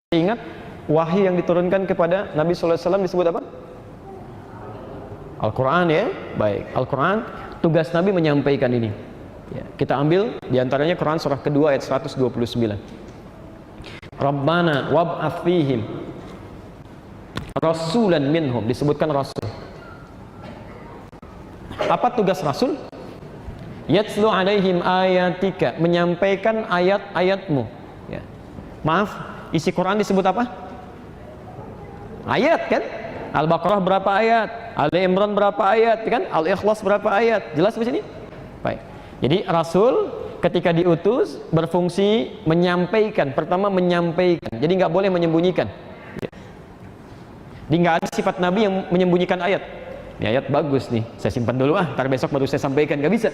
Ingat wahyu yang diturunkan kepada Nabi sallallahu alaihi wasallam disebut apa? Al-Quran, ya. Baik, Al-Quran, tugas Nabi menyampaikan ini, ya. Kita ambil diantaranya Quran surah kedua ayat 129. Rabbana wab'ats fihim rasulan minhum, disebutkan rasul. Apa tugas rasul? Yatslu alaihim ayatika, menyampaikan ayat-ayatmu, ya. Maaf, isi Quran disebut apa? Ayat, kan? Al-Baqarah berapa ayat? Ali Imran berapa ayat? Kan? Al-Ikhlas berapa ayat? Jelas di sini? Baik. Jadi Rasul ketika diutus berfungsi menyampaikan. Pertama menyampaikan. Jadi nggak boleh menyembunyikan. Jadi nggak ada sifat Nabi yang menyembunyikan ayat. Ini ayat bagus nih, saya simpan dulu ntar besok baru saya sampaikan. Nggak bisa.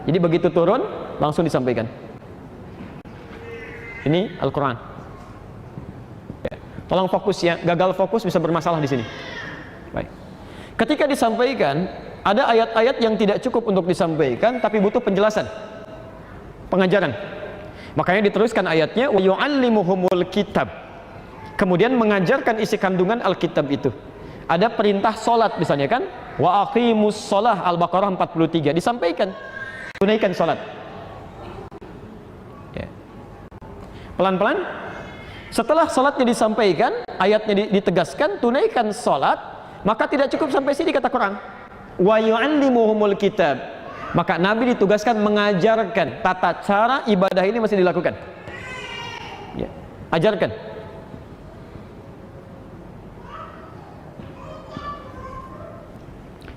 Jadi begitu turun langsung disampaikan. Ini Al-Quran. Tolong fokus ya, gagal fokus bisa bermasalah di sini. Baik. Ketika disampaikan, ada ayat-ayat yang tidak cukup untuk disampaikan, tapi butuh penjelasan, pengajaran. Makanya diteruskan ayatnya, wa yu'allimuhumul kitab. Kemudian mengajarkan isi kandungan Alkitab itu. Ada perintah solat misalnya, kan? Wa aqimus sholah, Al-Baqarah 43. Disampaikan, tunaikan solat. Ya. Pelan-pelan. Setelah sholatnya disampaikan, ayatnya ditegaskan, tunaikan sholat, maka tidak cukup sampai sini kata Quran. Wa yu'allimuhumul kitab. Maka Nabi ditugaskan mengajarkan tata cara ibadah ini masih dilakukan. Ya, ajarkan.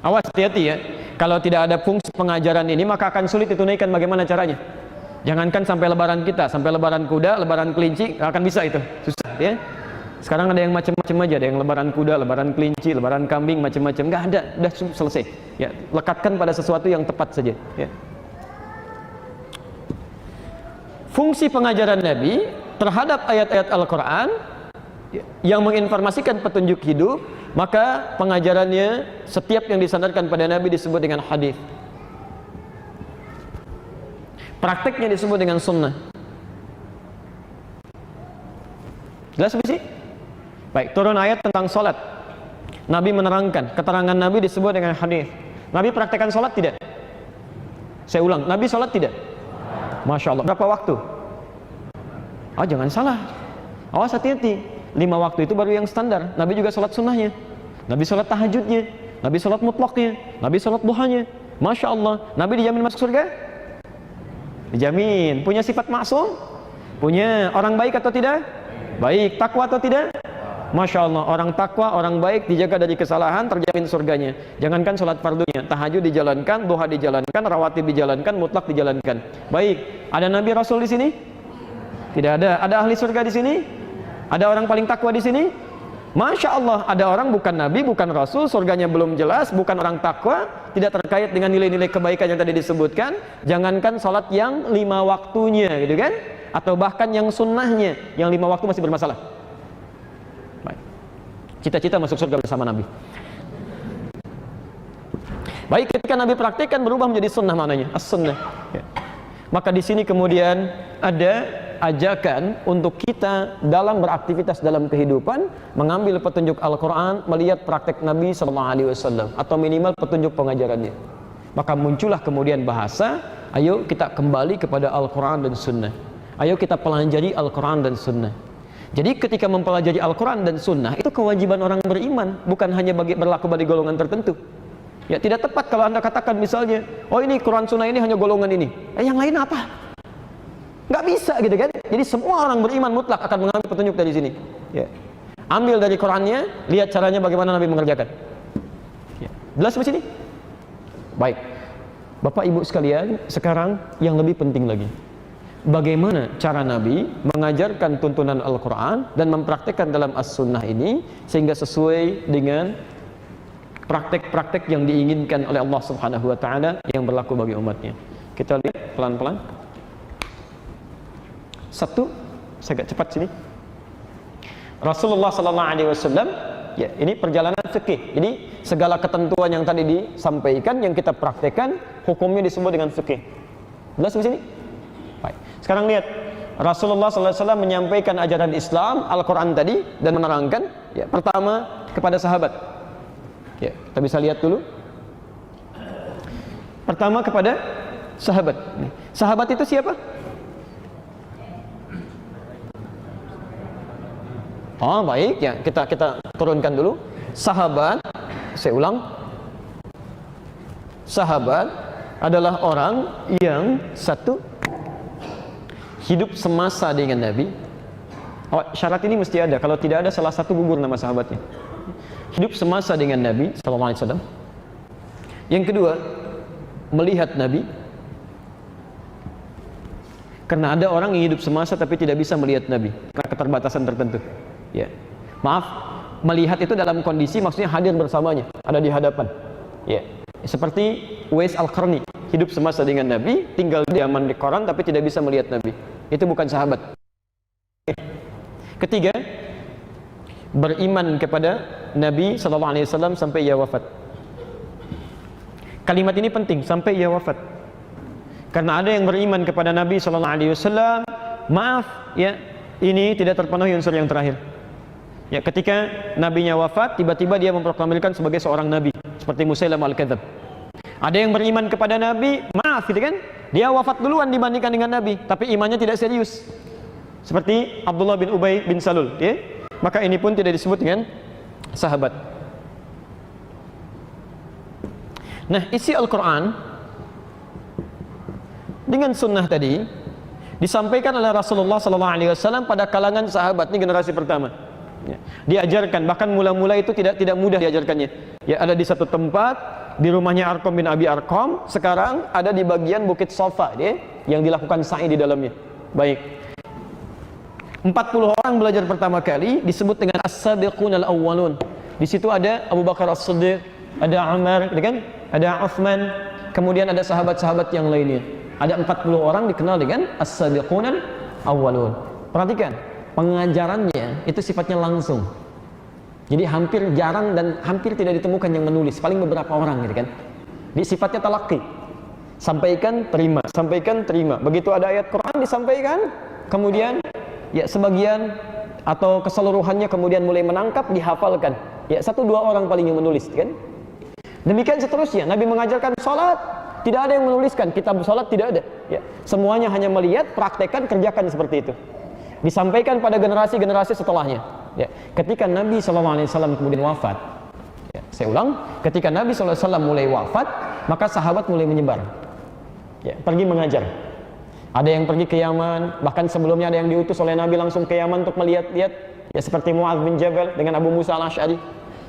Awas, hati-hati ya. Kalau tidak ada fungsi pengajaran ini, maka akan sulit ditunaikan bagaimana caranya. Jangankan sampai lebaran kita, sampai lebaran kuda, lebaran kelinci, nggak akan bisa itu, susah ya. Sekarang ada yang macam-macam aja, ada yang lebaran kuda, lebaran kelinci, lebaran kambing, macam-macam, nggak ada, udah selesai. Ya, lekatkan pada sesuatu yang tepat saja. Ya. Fungsi pengajaran Nabi terhadap ayat-ayat Al-Quran yang menginformasikan petunjuk hidup, maka pengajarannya setiap yang disandarkan pada Nabi disebut dengan hadis. Prakteknya disebut dengan sunnah. Jelas sih? Baik, turun ayat tentang sholat. Nabi menerangkan, keterangan Nabi disebut dengan hadis. Nabi praktekkan sholat tidak? Saya ulang, Nabi sholat tidak? Masya Allah. Berapa waktu? Oh, jangan salah. Awas, hati-hati. 5 waktu itu baru yang standar. Nabi juga sholat sunnahnya. Nabi sholat tahajudnya. Nabi sholat mutlaknya, Nabi sholat duhanya. Masya Allah, Nabi dijamin masuk surga? Dijamin. Punya sifat maksum? Punya. Orang baik atau tidak? Baik. Takwa atau tidak? Masya Allah, orang takwa, orang baik, dijaga dari kesalahan, terjamin surganya. Jangankan sholat fardunya, tahajud dijalankan, duha dijalankan, rawatib dijalankan, mutlak dijalankan. Baik. Ada Nabi Rasul di sini? Tidak ada. Ada ahli surga di sini? Ada orang paling takwa di sini? Masya Allah, ada orang bukan Nabi, bukan Rasul, surganya belum jelas, bukan orang takwa, tidak terkait dengan nilai-nilai kebaikan yang tadi disebutkan. Jangankan sholat yang 5 waktunya, gitu kan? Atau bahkan yang sunnahnya, yang 5 waktu masih bermasalah. Baik. Cita-cita masuk surga bersama Nabi. Baik, ketika Nabi praktikkan berubah menjadi sunnah, maknanya as-sunnah. Ya. Maka di sini kemudian ada ajakan untuk kita dalam beraktivitas dalam kehidupan mengambil petunjuk Al-Quran, melihat praktek Nabi SAW atau minimal petunjuk pengajarannya. Maka muncullah kemudian bahasa, ayo kita kembali kepada Al-Quran dan Sunnah, ayo kita pelajari Al-Quran dan Sunnah. Jadi ketika mempelajari Al-Quran dan Sunnah itu kewajiban orang beriman, bukan hanya berlaku bagi golongan tertentu. Ya, tidak tepat kalau Anda katakan misalnya, oh ini Quran Sunnah ini hanya golongan ini, yang lain apa? Nggak bisa gitu kan. Jadi semua orang beriman mutlak akan mengambil petunjuk dari sini. Ya. Ambil dari Qurannya, lihat caranya bagaimana Nabi mengerjakan. Ya. Jelas di sini? Baik. Bapak Ibu sekalian, sekarang yang lebih penting lagi. Bagaimana cara Nabi mengajarkan tuntunan Al-Quran dan mempraktekkan dalam As-Sunnah ini sehingga sesuai dengan praktek-praktek yang diinginkan oleh Allah Subhanahu wa Ta'ala yang berlaku bagi umatnya. Kita lihat pelan-pelan. Satu, saya agak cepat sini. Rasulullah sallallahu alaihi wasallam, ya, ini perjalanan fikih. Jadi segala ketentuan yang tadi disampaikan yang kita praktekkan, hukumnya disebut dengan fikih. Jelas di sini? Baik. Sekarang lihat, Rasulullah sallallahu alaihi wasallam menyampaikan ajaran Islam, Al-Qur'an tadi dan menerangkan, ya, pertama kepada sahabat. Ya, kita bisa lihat dulu. Pertama kepada sahabat. Sahabat itu siapa? Oh baik, ya kita turunkan dulu. Sahabat, saya ulang. Sahabat adalah orang yang satu hidup semasa dengan Nabi. Oh, syarat ini mesti ada. Kalau tidak ada salah satu gugur nama sahabatnya. Hidup semasa dengan Nabi SAW. Yang kedua, melihat Nabi. Karena ada orang yang hidup semasa tapi tidak bisa melihat Nabi karena keterbatasan tertentu. Ya, maaf, melihat itu dalam kondisi maksudnya hadir bersamanya, ada di hadapan. Ya, seperti Uwais Al-Qarni, hidup semasa dengan Nabi, tinggal di zaman di Quran tapi tidak bisa melihat Nabi. Itu bukan sahabat. Ketiga, beriman kepada Nabi SAW sampai ia wafat. Kalimat ini penting, sampai ia wafat. Karena ada yang beriman kepada Nabi SAW, maaf, ya, ini tidak terpenuhi unsur yang terakhir. Ya, ketika nabinya wafat, tiba-tiba dia memproklamirkan sebagai seorang nabi, seperti Musailamah al-Kadzdzab. Ada yang beriman kepada Nabi, maaf gitu kan, dia wafat duluan dibandingkan dengan Nabi, tapi imannya tidak serius. Seperti Abdullah bin Ubay bin Salul, ya. Maka ini pun tidak disebut dengan sahabat. Nah, isi Al-Quran dengan sunnah tadi disampaikan oleh Rasulullah SAW pada kalangan sahabat. Ini generasi pertama. Ya, diajarkan, bahkan mula-mula itu tidak mudah diajarkannya. Ya, ada di satu tempat di rumahnya Arqam bin Abi Arqam, sekarang ada di bagian Bukit Safa, ya, yang dilakukan sa'i di dalamnya. Baik. 40 orang belajar pertama kali disebut dengan as-sabiqun al-awwalun. Di situ ada Abu Bakar As-Siddiq, ada Umar, kan? Ada Uthman, kemudian ada sahabat-sahabat yang lainnya. Ada 40 orang dikenal dengan as-sabiqun al-awwalun. Perhatikan, pengajarannya itu sifatnya langsung. Jadi hampir jarang dan hampir tidak ditemukan yang menulis, paling beberapa orang gitu kan. Di sifatnya talaqi. Sampaikan, terima, sampaikan, terima. Begitu ada ayat Quran disampaikan, kemudian ya sebagian atau keseluruhannya kemudian mulai menangkap, dihafalkan. Ya, 1-2 orang paling yang menulis kan. Demikian seterusnya. Nabi mengajarkan salat, tidak ada yang menuliskan, kitab salat tidak ada. Ya, semuanya hanya melihat, praktekkan, kerjakan seperti itu. Disampaikan pada generasi-generasi setelahnya. Ya, ketika Nabi SAW kemudian wafat, ya, Saya ulang, ketika Nabi SAW mulai wafat, maka sahabat mulai menyebar, ya, pergi mengajar. Ada yang pergi ke Yaman, bahkan sebelumnya ada yang diutus oleh Nabi langsung ke Yaman untuk melihat-lihat, ya, seperti Mu'adz bin Jabal dengan Abu Musa al-Asy'ari.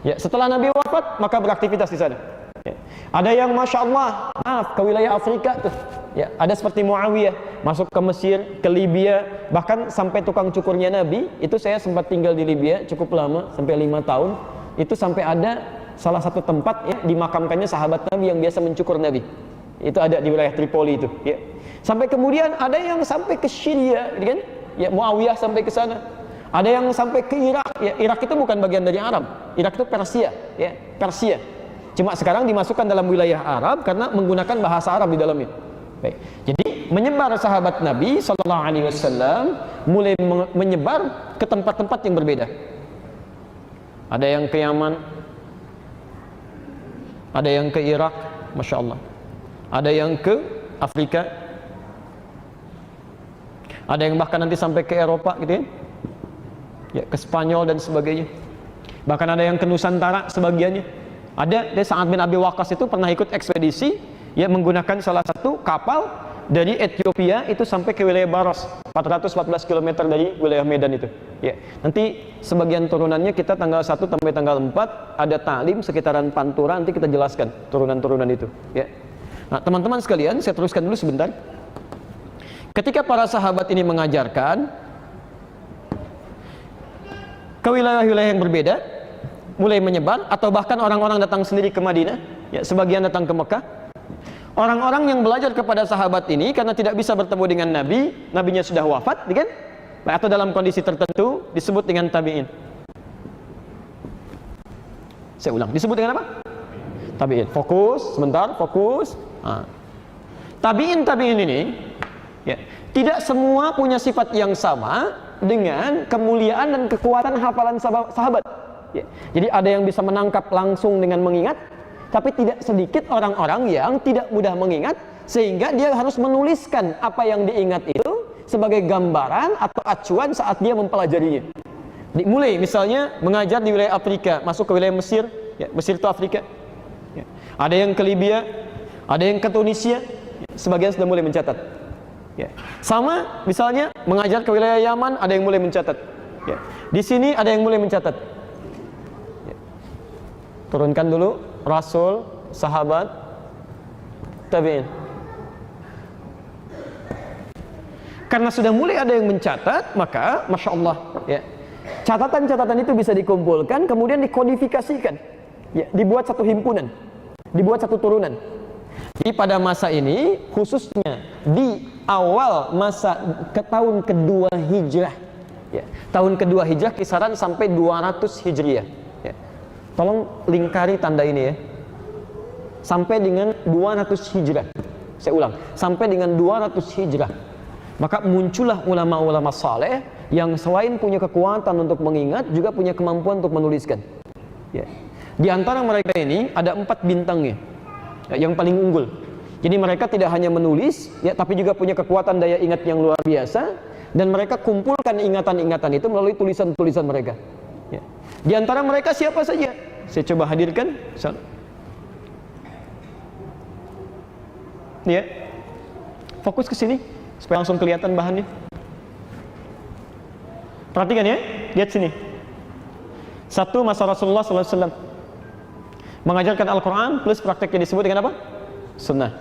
Ya, setelah Nabi wafat, maka beraktivitas di sana. Ya. Ada yang Masya Allah, ke wilayah Afrika tuh. Ya, ada seperti Muawiyah, masuk ke Mesir, ke Libya, bahkan sampai tukang cukurnya Nabi, itu saya sempat tinggal di Libya cukup lama, sampai 5 tahun. Itu sampai ada salah satu tempat, ya, dimakamkannya sahabat Nabi yang biasa mencukur Nabi. Itu ada di wilayah Tripoli itu, ya. Sampai kemudian ada yang sampai ke Syria, gitu kan? Ya, Muawiyah sampai ke sana. Ada yang sampai ke Irak, ya. Irak itu bukan bagian dari Arab. Irak itu Persia, ya, Persia. Cuma sekarang dimasukkan dalam wilayah Arab karena menggunakan bahasa Arab di dalamnya. Baik. Jadi menyebar sahabat Nabi sallallahu alaihi wasallam mulai menyebar ke tempat-tempat yang berbeda. Ada yang ke Yaman, ada yang ke Irak, Masya Allah. Ada yang ke Afrika, ada yang bahkan nanti sampai ke Eropa, gitu ya, ya, ke Spanyol dan sebagainya. Bahkan ada yang ke Nusantara sebagiannya. Ada, Sa'ad bin Abi Waqqas itu pernah ikut ekspedisi, ya, menggunakan salah satu kapal dari Ethiopia itu sampai ke wilayah Baros, 414 km dari wilayah Medan itu. Ya, nanti sebagian turunannya kita tanggal 1 sampai tanggal 4 ada ta'lim sekitaran Pantura, nanti kita jelaskan turunan-turunan itu. Ya. Nah, teman-teman sekalian, saya teruskan dulu sebentar. Ketika para sahabat ini mengajarkan ke wilayah-wilayah yang berbeda, mulai menyebar, atau bahkan orang-orang datang sendiri ke Madinah, ya, sebagian datang ke Mekah. Orang-orang yang belajar kepada sahabat ini karena tidak bisa bertemu dengan Nabi, Nabinya sudah wafat, kan? Atau dalam kondisi tertentu disebut dengan tabi'in. Saya ulang, disebut dengan apa? Tabi'in. Fokus, sebentar, fokus. Tabi'in ini, ya, tidak semua punya sifat yang sama dengan kemuliaan dan kekuatan hafalan sahabat. Ya. Jadi ada yang bisa menangkap langsung dengan mengingat, tapi tidak sedikit orang-orang yang tidak mudah mengingat, sehingga dia harus menuliskan apa yang diingat itu sebagai gambaran atau acuan saat dia mempelajarinya. Mulai misalnya mengajar di wilayah Afrika, masuk ke wilayah Mesir, ya, Mesir itu Afrika. Ya. Ada yang ke Libya, ada yang ke Tunisia, ya, sebagian sudah mulai mencatat. Ya. Sama misalnya mengajar ke wilayah Yaman, ada yang mulai mencatat. Ya. Di sini ada yang mulai mencatat. Ya. Turunkan dulu Rasul, sahabat, tabi'in. Karena sudah mulai ada yang mencatat, maka Masya Allah, ya, catatan-catatan itu bisa dikumpulkan, kemudian dikodifikasikan, ya, dibuat satu himpunan, dibuat satu turunan. Jadi pada masa ini, khususnya di awal masa ke tahun kedua Hijrah, ya, tahun kedua Hijrah kisaran sampai 200 Hijriah. Ya. Tolong lingkari tanda ini, ya, sampai dengan 200 Hijrah. Saya ulang, sampai dengan 200 Hijrah. Maka muncullah ulama-ulama saleh yang selain punya kekuatan untuk mengingat, juga punya kemampuan untuk menuliskan. Ya. Di antara mereka ini ada 4 bintangnya, ya, yang paling unggul. Jadi mereka tidak hanya menulis, ya, tapi juga punya kekuatan daya ingat yang luar biasa, dan mereka kumpulkan ingatan-ingatan itu melalui tulisan-tulisan mereka. Ya. Di antara mereka siapa saja? Saya coba hadirkan. Ya, fokus ke sini supaya langsung kelihatan bahannya. Perhatikan, ya, lihat sini. Satu, masa Rasulullah SAW mengajarkan Al-Quran plus prakteknya disebut dengan apa? Sunnah.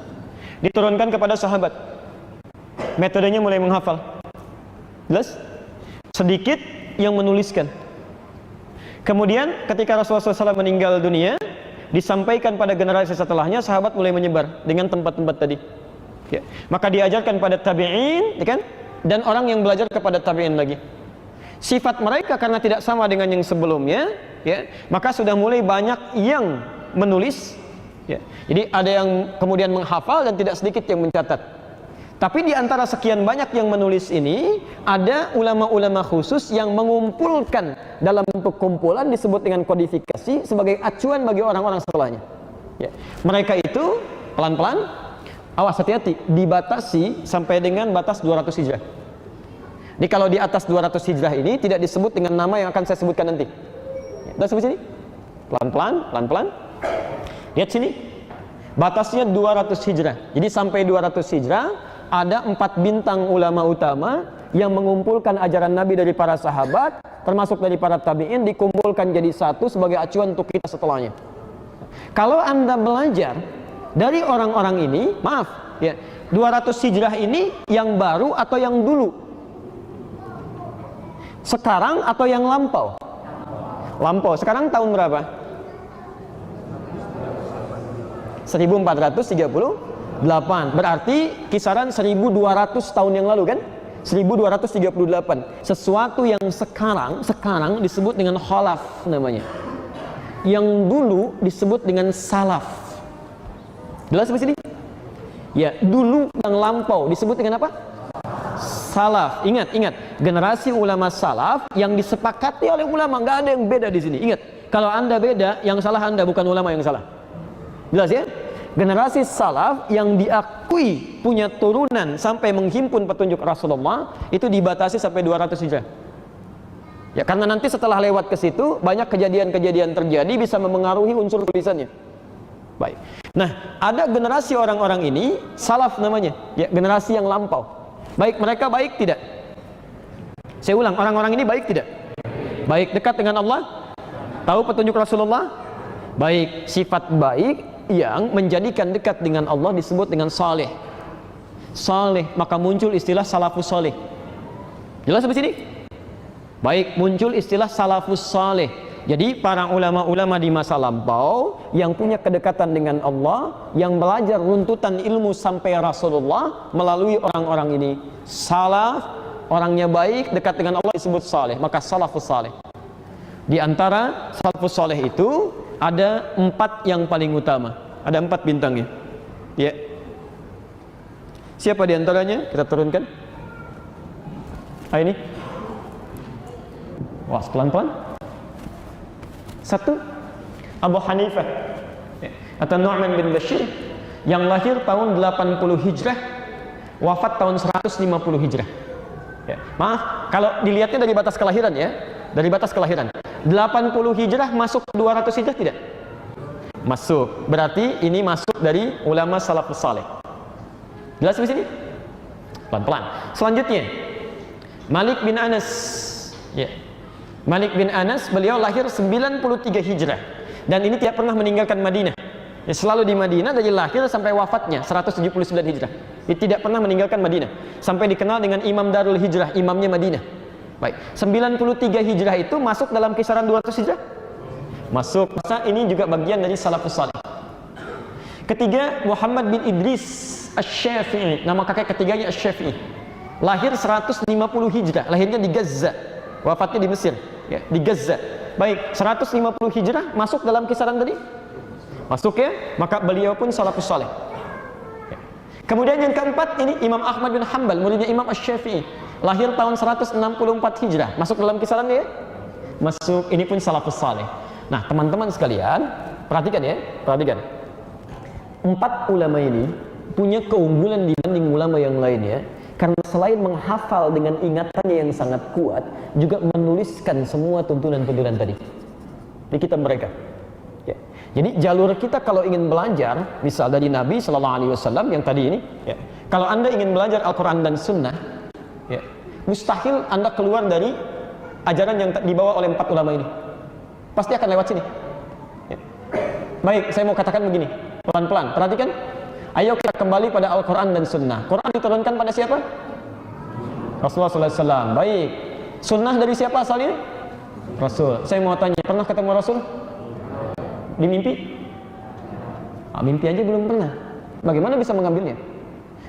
Diturunkan kepada sahabat. Metodenya mulai menghafal. Jelas? Sedikit yang menuliskan. Kemudian ketika Rasulullah SAW meninggal dunia, disampaikan pada generasi setelahnya, sahabat mulai menyebar dengan tempat-tempat tadi. Ya. Maka diajarkan pada tabi'in, ya kan? Dan orang yang belajar kepada tabi'in lagi. Sifat mereka karena tidak sama dengan yang sebelumnya, ya, maka sudah mulai banyak yang menulis, ya. Jadi ada yang kemudian menghafal dan tidak sedikit yang mencatat. Tapi di antara sekian banyak yang menulis ini, ada ulama-ulama khusus yang mengumpulkan dalam bentuk kumpulan disebut dengan kodifikasi sebagai acuan bagi orang-orang setelahnya. Ya. Mereka itu pelan-pelan, awas, hati-hati, dibatasi sampai dengan batas 200 Hijrah. Jadi kalau di atas 200 Hijrah ini tidak disebut dengan nama yang akan saya sebutkan nanti. Ya, sudah sampai sini? Pelan-pelan, pelan-pelan. Lihat sini. Batasnya 200 hijrah. Jadi sampai 200 hijrah ada 4 bintang ulama utama yang mengumpulkan ajaran Nabi dari para sahabat, termasuk dari para tabi'in, dikumpulkan jadi satu sebagai acuan untuk kita setelahnya. Kalau Anda belajar dari orang-orang ini, maaf, ya, 200 hijrah ini yang baru atau yang dulu? Sekarang atau yang lampau? Lampau. Sekarang tahun berapa? 1438. Berarti kisaran 1200 tahun yang lalu kan? 1238. Sesuatu yang sekarang disebut dengan khalaf namanya. Yang dulu disebut dengan salaf. Jelas sampai sini? Ya, dulu yang lampau disebut dengan apa? Salaf. Ingat, generasi ulama salaf yang disepakati oleh ulama, nggak ada yang beda di sini. Ingat, kalau Anda beda, yang salah Anda, bukan ulama yang salah. Jelas ya? Generasi salaf yang diakui punya turunan sampai menghimpun petunjuk Rasulullah itu dibatasi sampai 200 hijrah. Ya, karena nanti setelah lewat ke situ banyak kejadian-kejadian terjadi bisa memengaruhi unsur tulisannya. Baik. Nah, ada generasi orang-orang ini salaf namanya, ya, generasi yang lampau. Baik, mereka baik tidak? Saya ulang, orang-orang ini baik tidak? Baik, dekat dengan Allah, tahu petunjuk Rasulullah, baik, sifat baik yang menjadikan dekat dengan Allah disebut dengan saleh. Saleh, maka muncul istilah salafus saleh. Jelas sampai sini? Baik, muncul istilah salafus saleh. Jadi para ulama-ulama di masa lampau yang punya kedekatan dengan Allah, yang belajar runtutan ilmu sampai Rasulullah melalui orang-orang ini. Salaf, orangnya baik, dekat dengan Allah disebut saleh, maka salafus saleh. Di antara salafus saleh itu ada 4 yang paling utama. Ada 4 bintangnya. Ya. Siapa di antaranya? Kita turunkan. Ini. Wah, pelan-pelan. 1, Abu Hanifah atau Nu'man bin Bashir yang lahir tahun 80 Hijrah, wafat tahun 150 Hijrah. Ya. Maaf, kalau dilihatnya dari batas kelahiran ya, dari batas kelahiran. 80 Hijrah masuk 200 Hijrah tidak? Masuk. Berarti ini masuk dari ulama salafus saleh. Jelas di sini? Pelan-pelan. Selanjutnya, Malik bin Anas. Ya. Malik bin Anas, beliau lahir 93 Hijrah dan ini tidak pernah meninggalkan Madinah. Ya, selalu di Madinah dari lahir sampai wafatnya 179 Hijrah. Dia tidak pernah meninggalkan Madinah sampai dikenal dengan Imam Darul Hijrah, imamnya Madinah. Baik, 93 Hijrah itu masuk dalam kisaran 200 Hijrah? Masuk. Masa ini juga bagian dari salafus saleh. Ketiga, Muhammad bin Idris Asy-Syafi'i, nama kakek ketiganya Asy-Syafi'i. Lahir 150 Hijrah, lahirnya di Gaza, wafatnya di Mesir, ya, di Gaza. Baik, 150 Hijrah masuk dalam kisaran tadi? Masuk ya, maka beliau pun salafus saleh. Ya. Kemudian yang keempat ini Imam Ahmad bin Hanbal, muridnya Imam Asy-Syafi'i. Lahir tahun 164 Hijrah, masuk dalam kisarannya ya? Masuk, ini pun salafus saleh. Nah, teman-teman sekalian, perhatikan ya, perhatikan. 4 ulama ini punya keunggulan dibanding ulama yang lainnya, karena selain menghafal dengan ingatannya yang sangat kuat, juga menuliskan semua tuntunan-tuntunan tadi di kitab mereka. Ya. Jadi jalur kita kalau ingin belajar, misal dari Nabi Shallallahu Alaihi Wasallam yang tadi ini, ya. Kalau Anda ingin belajar Al-Quran dan Sunnah, ya, mustahil Anda keluar dari ajaran yang dibawa oleh 4 ulama ini. Pasti akan lewat sini. Ya. Baik, saya mau katakan begini, pelan-pelan. Perhatikan. Ayo kita kembali pada Al-Quran dan Sunnah. Quran diturunkan pada siapa? Rasulullah SAW. Baik. Sunnah dari siapa asalnya? Rasul. Saya mau tanya, pernah ketemu Rasul? Di mimpi? Mimpi aja belum pernah. Bagaimana bisa mengambilnya?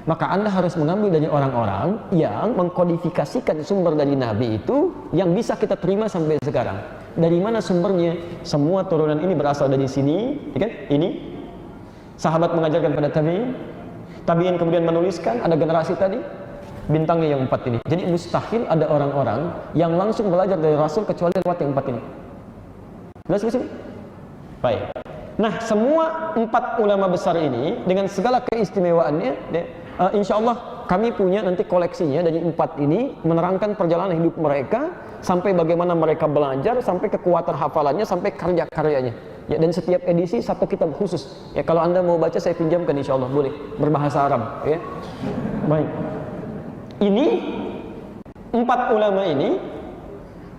Maka Anda harus mengambil dari orang-orang yang mengkodifikasikan sumber dari Nabi itu yang bisa kita terima sampai sekarang. Dari mana sumbernya? Semua turunan ini berasal dari sini, ya kan? Ini sahabat mengajarkan pada tabi'in, tabi'in kemudian menuliskan, ada generasi tadi, bintangnya yang 4 ini. Jadi mustahil ada orang-orang yang langsung belajar dari Rasul kecuali lewat yang 4 ini. Jelas di sini? Baik. Nah, semua 4 ulama besar ini dengan segala keistimewaannya, insya Allah kami punya nanti koleksinya dari 4 ini, menerangkan perjalanan hidup mereka sampai bagaimana mereka belajar, sampai kekuatan hafalannya, sampai karya-karyanya. Ya, dan setiap edisi satu kitab khusus. Ya, kalau Anda mau baca saya pinjamkan insyaallah boleh, berbahasa Arab, ya. Baik. Ini 4 ulama ini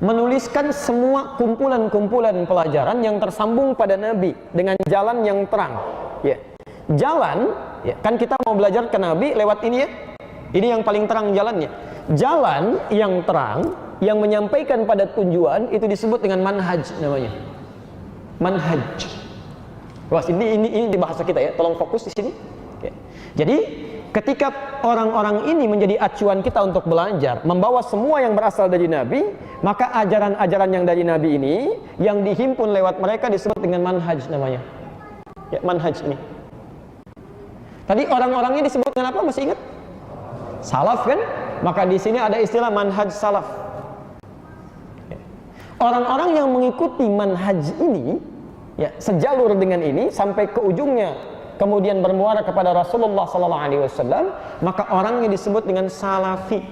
menuliskan semua kumpulan-kumpulan pelajaran yang tersambung pada Nabi dengan jalan yang terang. Ya. Jalan, ya, kan kita mau belajar ke Nabi lewat ini ya. Ini yang paling terang jalannya. Jalan yang terang yang menyampaikan pada tujuan itu disebut dengan manhaj namanya. Manhaj. Wah, ini di bahasa kita ya. Tolong fokus di sini. Oke. Jadi, ketika orang-orang ini menjadi acuan kita untuk belajar, membawa semua yang berasal dari Nabi, maka ajaran-ajaran yang dari Nabi ini yang dihimpun lewat mereka disebut dengan manhaj namanya. Ya, manhaj ini. Tadi orang-orang ini disebut dengan apa? Masih ingat? Salaf kan? Maka di sini ada istilah manhaj salaf. Orang-orang yang mengikuti manhaj ini, ya, sejalur dengan ini sampai ke ujungnya, kemudian bermuara kepada Rasulullah SAW, maka orangnya disebut dengan salafi.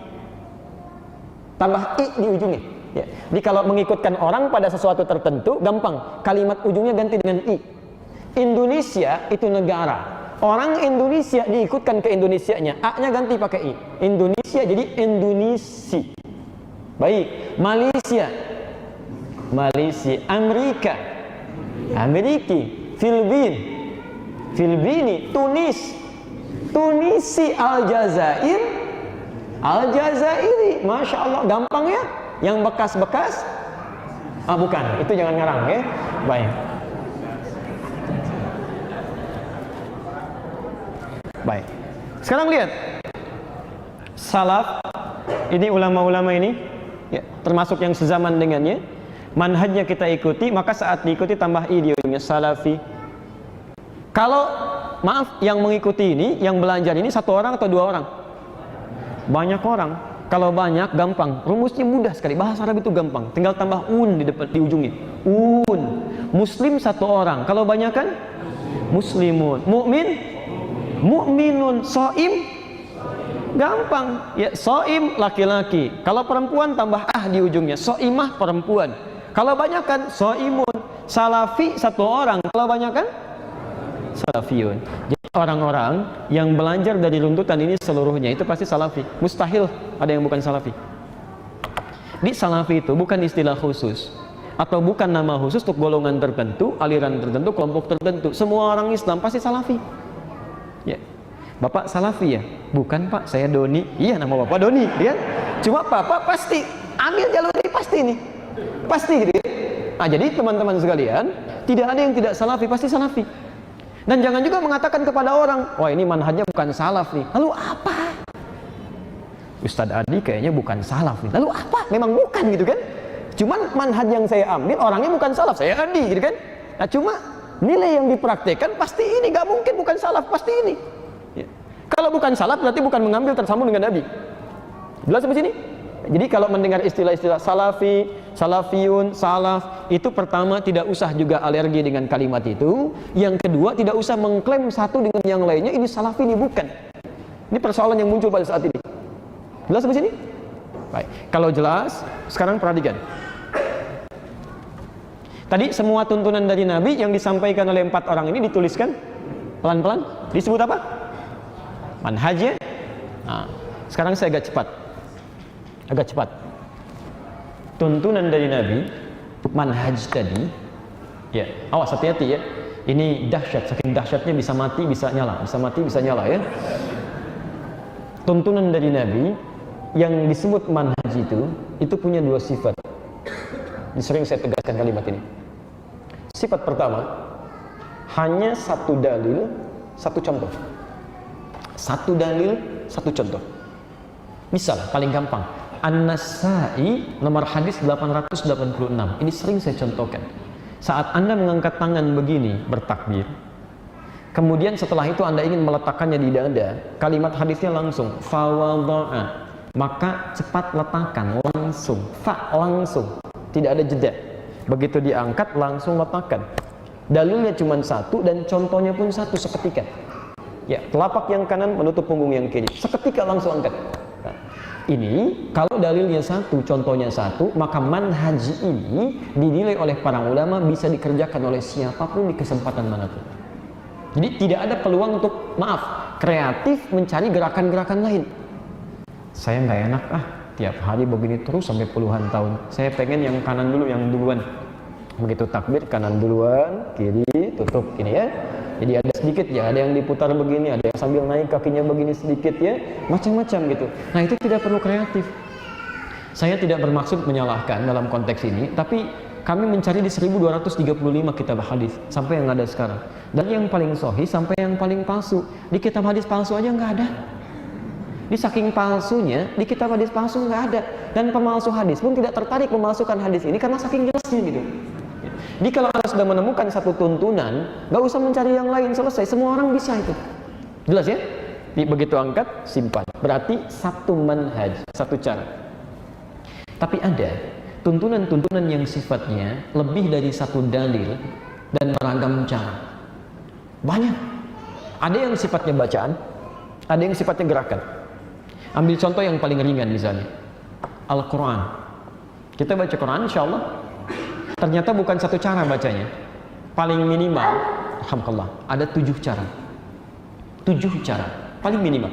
Tambah i di ujungnya. Ya. Jadi kalau mengikutkan orang pada sesuatu tertentu, gampang. Kalimat ujungnya ganti dengan i. Indonesia itu negara. Orang Indonesia diikutkan ke Indonesianya, a-nya ganti pakai i. Indonesia jadi Indonesia. Baik. Malaysia. Malaysia. Amerika. Ameriki. Filipini. Tunis. Tunisi. Aljazair. Aljazairi. Masya Allah, gampang ya. Yang bekas-bekas, bukan, itu jangan ngarang ya. Baik. Baik. Sekarang lihat. Salaf, ini ulama-ulama ini, ya, termasuk yang sezaman dengannya. Manhajnya kita ikuti, maka saat diikuti tambah i di ujungnya, salafi. Kalau maaf, yang mengikuti ini, yang belajar ini 1 orang atau 2 orang? Banyak orang. Kalau banyak gampang, rumusnya mudah sekali. Bahasa Arab itu gampang, tinggal tambah un di depan, di ujungnya. Un. Muslim 1 orang. Kalau banyak kan? Muslimun. Mukmin? Mukminun. Shaim? Gampang. Ya, shaim laki-laki. Kalau perempuan tambah di ujungnya. Shaimah perempuan. Kalau banyak kan? Shaimun. Salafi 1 orang. Kalau banyak kan? Salafiyun. Jadi orang-orang yang belajar dari runtutan ini seluruhnya itu pasti salafi. Mustahil ada yang bukan salafi. Di salafi itu bukan istilah khusus atau bukan nama khusus untuk golongan tertentu, aliran tertentu, kelompok tertentu. Semua orang Islam pasti salafi. Ya. Bapak salafi ya? Bukan Pak, saya Doni. Iya, nama Bapak Doni, ya. Cuma Bapak pasti ambil jalur ini pasti nih. Pasti gitu ya. Nah, jadi teman-teman sekalian, tidak ada yang tidak salafi, pasti salafi. Dan jangan juga mengatakan kepada orang, wah ini manhajnya bukan salaf nih. Lalu apa? Ustadz Adi kayaknya bukan salaf nih. Lalu apa? Memang bukan gitu kan? Cuman manhaj yang saya ambil, orangnya bukan salaf, saya Adi gitu kan? Nah cuma nilai yang dipraktekkan pasti ini, gak mungkin bukan salaf, pasti ini. Ya. Kalau bukan salaf berarti bukan mengambil tersambung dengan Nabi. Jelas sampai sini? Jadi kalau mendengar istilah-istilah salafi, salafiyun, salaf, itu pertama tidak usah juga alergi dengan kalimat itu. Yang kedua tidak usah mengklaim satu dengan yang lainnya ini salafi, ini bukan. Ini persoalan yang muncul pada saat ini. Jelas sampai sini? Baik. Kalau jelas, sekarang perhatikan. Tadi semua tuntunan dari Nabi yang disampaikan oleh 4 orang ini dituliskan pelan-pelan. Disebut apa? Manhajnya. Nah, sekarang saya agak cepat. Tuntunan dari Nabi, manhaj tadi, ya, awas hati-hati ya. Ini dahsyat, saking dahsyatnya bisa mati, bisa nyala, bisa mati, bisa nyala ya. Tuntunan dari Nabi yang disebut manhaj itu punya 2 sifat. Ini sering saya tegaskan kalimat ini. Sifat pertama, hanya 1 dalil, 1 contoh. 1 dalil, 1 contoh. Misal, paling gampang, An-Nasai nomor hadis 886. Ini sering saya contohkan. Saat Anda mengangkat tangan begini bertakbir, kemudian setelah itu Anda ingin meletakkannya di dada, kalimat hadisnya langsung fawadha'a, maka cepat letakkan langsung, langsung, tidak ada jeda. Begitu diangkat langsung letakkan. Dalilnya cuma 1 dan contohnya pun 1 seketika. Ya, telapak yang kanan menutup punggung yang kiri, seketika langsung angkat. Nah, ini kalau dalilnya satu, contohnya satu, maka manhaj ini dinilai oleh para ulama bisa dikerjakan oleh siapapun di kesempatan manapun. Jadi tidak ada peluang untuk, maaf, kreatif mencari gerakan-gerakan lain. Saya nggak enak tiap hari begini terus sampai puluhan tahun. Saya pengen yang kanan dulu, yang duluan. Begitu takbir, kanan duluan, kiri tutup ini ya. Jadi ada sedikit ya, ada yang diputar begini, ada yang sambil naik kakinya begini sedikit ya, macam-macam gitu. Nah itu tidak perlu kreatif. Saya tidak bermaksud menyalahkan dalam konteks ini, tapi kami mencari di 1235 kitab hadis sampai yang ada sekarang. Dan yang paling sahih sampai yang paling palsu. Di kitab hadis palsu aja nggak ada. Di saking palsunya, di kitab hadis palsu nggak ada. Dan pemalsu hadis pun tidak tertarik memalsukan hadis ini karena saking jelasnya gitu. Jadi kalau Anda sudah menemukan satu tuntunan, nggak usah mencari yang lain, selesai. Semua orang bisa itu. Jelas ya? Begitu angkat, simpan. Berarti satu manhaj, satu cara. Tapi ada tuntunan-tuntunan yang sifatnya lebih dari satu dalil dan beragam cara. Banyak. Ada yang sifatnya bacaan, ada yang sifatnya gerakan. Ambil contoh yang paling ringan misalnya. Al-Quran. Kita baca Quran insya Allah. Ternyata bukan satu cara bacanya. Paling minimal, alhamdulillah, ada 7 cara. 7 cara, paling minimal.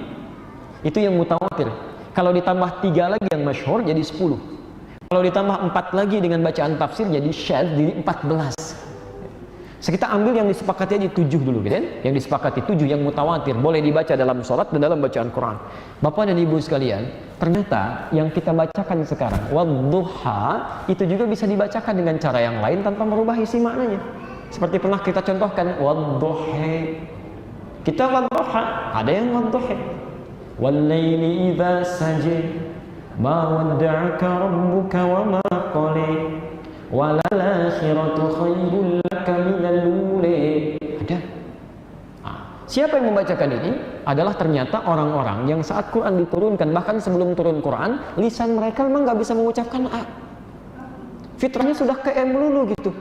Itu yang mutawatir. Kalau ditambah 3 lagi yang masyhur jadi 10. Kalau ditambah 4 lagi dengan bacaan tafsir jadi syadz, jadi 14. Kita ambil yang disepakati aja 7 dulu, gitu kan? Yang disepakati 7 yang mutawatir, boleh dibaca dalam sholat dan dalam bacaan Quran. Bapak dan Ibu sekalian, ternyata yang kita bacakan sekarang, wadduha, itu juga bisa dibacakan dengan cara yang lain tanpa merubah isi maknanya. Seperti pernah kita contohkan, wadduha. Kita wadduha, ada yang wadduha. Wal-laili idza sajid, ma wadda'aka rabbuka wa ma qali. Walal-akhiratu khairul laka minal ula. Ada. Siapa yang membacakan ini adalah ternyata orang-orang yang saat Quran diturunkan, bahkan sebelum turun Quran, lisan mereka memang nggak bisa mengucapkan A. Fitrahnya sudah ke M lulu gitu.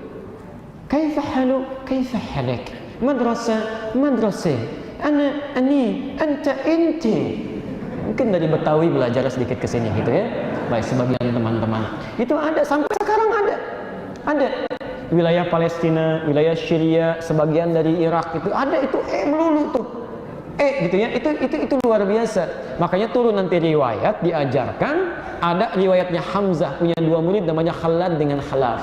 Kaifa halu, kaifa halak, madrasah, madrasah, ana, ani, anta, inti. Mungkin dari Betawi belajar sedikit ke sini gitu ya. Baik, sebagian teman-teman. Itu ada, sampai sekarang ada. Ada. Wilayah Palestina, wilayah Syria, sebagian dari Irak itu ada, itu melulu tuh. Gitu ya. Itu luar biasa. Makanya turun nanti riwayat diajarkan, ada riwayatnya Hamzah punya 2 murid namanya Khalad dengan Khalaf.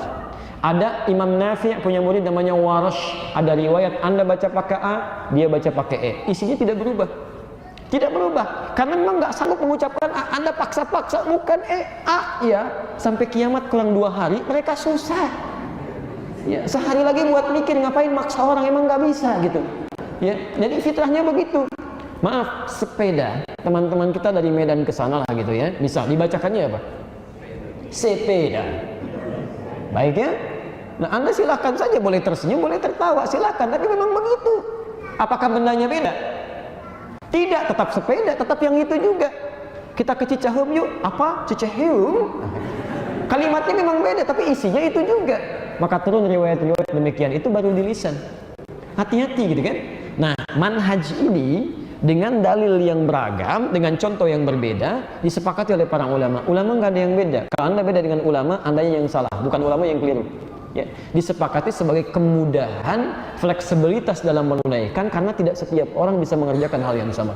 Ada Imam Nafi' punya murid namanya Warash. Ada riwayat Anda baca pakai A, dia baca pakai E. Isinya tidak berubah. Tidak berubah. Karena memang nggak sanggup mengucapkan A. Anda paksa-paksa, bukan A ya. Sampai kiamat kurang 2 hari, mereka susah. Ya, sehari lagi buat mikir, ngapain maksa orang, emang nggak bisa gitu. Ya, jadi fitrahnya begitu. Maaf, sepeda. Teman-teman kita dari Medan ke sana lah gitu ya. Misal dibacakannya apa? Sepeda. Baik ya? Nah, Anda silakan saja, boleh tersenyum, boleh tertawa, silakan. Tapi memang begitu. Apakah bendanya beda? Tidak, tetap sepeda, tetap yang itu juga. Kita ke Cicaheum yuk. Apa? Cicaheum? Kalimatnya memang beda, tapi isinya itu juga. Maka turun riwayat-riwayat demikian, itu baru di lisan. Hati-hati gitu kan. Nah, manhaj ini dengan dalil yang beragam, dengan contoh yang berbeda, disepakati oleh para ulama. Ulama nggak ada yang beda. Kalau Anda beda dengan ulama, Anda yang salah, bukan ulama yang keliru. Ya, disepakati sebagai kemudahan, fleksibilitas dalam menunaikan, karena tidak setiap orang bisa mengerjakan hal yang sama.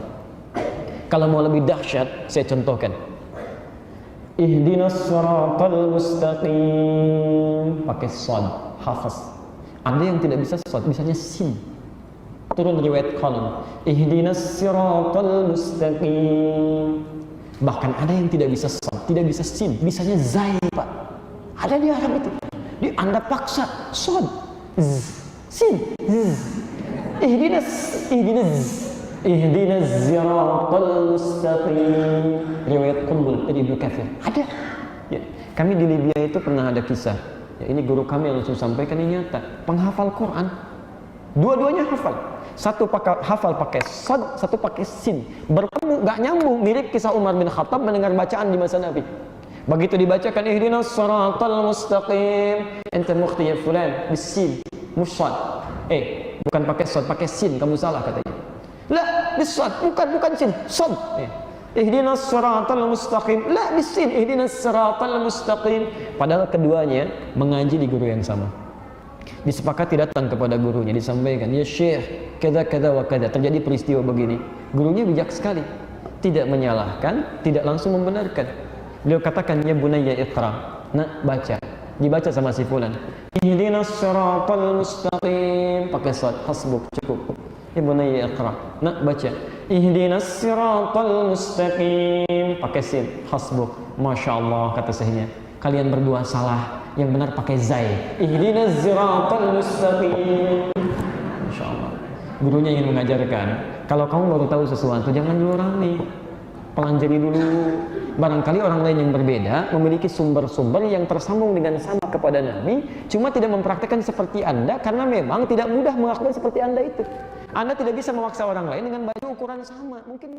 Kalau mau lebih dahsyat, saya contohkan. Ihdinas siratal mustaqim, pakai shad, hafaz. Anda yang tidak bisa shad, bisanya sin. Turun riwayat kolom. Ihdinas siratal mustaqim. Bahkan ada yang tidak bisa shad, tidak bisa sin, bisanya zai, Pak. Ada di Arab itu. Di Anda paksa shad, sin, ihdinas siratal mustaqim. Riwayat Qunbul dari Ibnu Katsir. Ada. Ya. Kami di Libya itu pernah ada kisah. Ya, ini guru kami yang langsung sampaikan, ini nyata. Penghafal Quran. Dua-duanya hafal. Satu hafal pakai shad, satu pakai sin. Bertemu nggak nyambung, mirip kisah Umar bin Khattab mendengar bacaan di masa Nabi. Begitu dibacakan ihdinas siratal mustaqim, ente mukhti ya fulan bisin, mushad. Bukan pakai shad, pakai sin, kamu salah katanya. Lah, bisad, bukan sin, shad. ihdinas siratal mustaqim, la bisin ihdinas siratal mustaqim. Padahal keduanya mengaji di guru yang sama. Disepakati datang kepada gurunya, disampaikan, ya syekh, kada kada wa kada, terjadi peristiwa begini. Gurunya bijak sekali, tidak menyalahkan, tidak langsung membenarkan. Beliau katakan, ya bunayya iqra, nak baca. Dibaca sama si fulan, ihdinas siratal mustaqim, pakai sad, hasbuk, cukup. Ya bunayya iqra, nak baca, ihdinas siratal mustaqim, pakai sin, hasbuk. Masya Allah, kata syekhnya, kalian berdua salah, yang benar pakai zai, ihdinas siratal mustaqim. Masya Allah. Gurunya ingin mengajarkan, kalau kamu baru tahu sesuatu jangan dulu rame, pelajari dulu. Barangkali orang lain yang berbeda memiliki sumber-sumber yang tersambung dengan sama kepada Nabi, cuma tidak mempraktekkan seperti Anda karena memang tidak mudah melakukan seperti Anda itu. Anda tidak bisa memaksa orang lain dengan baju ukuran sama, mungkin